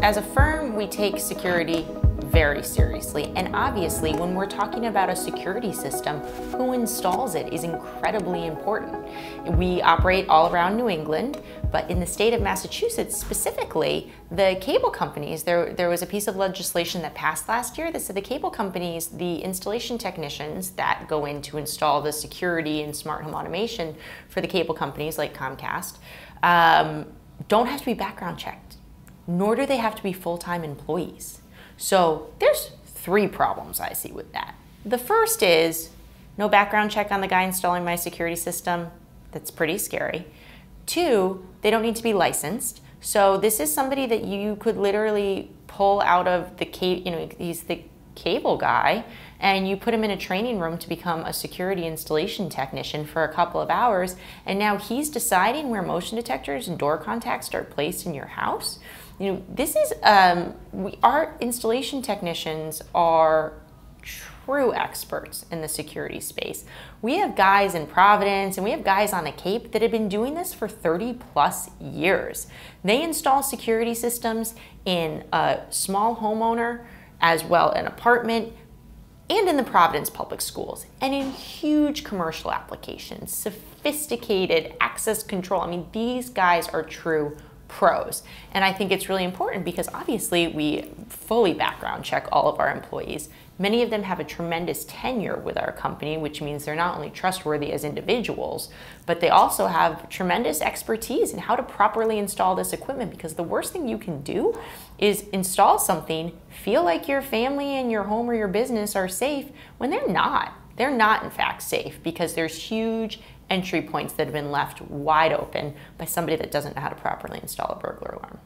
As a firm, we take security very seriously, and obviously when we're talking about a security system, who installs it is incredibly important. We operate all around New England, but in the state of Massachusetts specifically, the cable companies, there was a piece of legislation that passed last year that said the cable companies, the installation technicians that go in to install the security and smart home automation for the cable companies like Comcast, don't have to be background checked, nor do they have to be full-time employees. So there's three problems I see with that. The first is no background check on the guy installing my security system. That's pretty scary. Two, they don't need to be licensed. So this is somebody that you could literally pull out of the cable, he's the cable guy, and you put him in a training room to become a security installation technician for a couple of hours, and now he's deciding where motion detectors and door contacts are placed in your house. This is, our installation technicians are true experts in the security space. We have guys in Providence and we have guys on the Cape that have been doing this for 30+ years. They install security systems in a small homeowner, as well an apartment, and in the Providence Public Schools, and in huge commercial applications, sophisticated access control. I mean, these guys are true pros. And I think it's really important because obviously we fully background check all of our employees. Many of them have a tremendous tenure with our company, which means they're not only trustworthy as individuals, but they also have tremendous expertise in how to properly install this equipment, because the worst thing you can do is install something, feel like your family and your home or your business are safe when they're not. They're not in fact safe, because there's huge entry points that have been left wide open by somebody that doesn't know how to properly install a burglar alarm.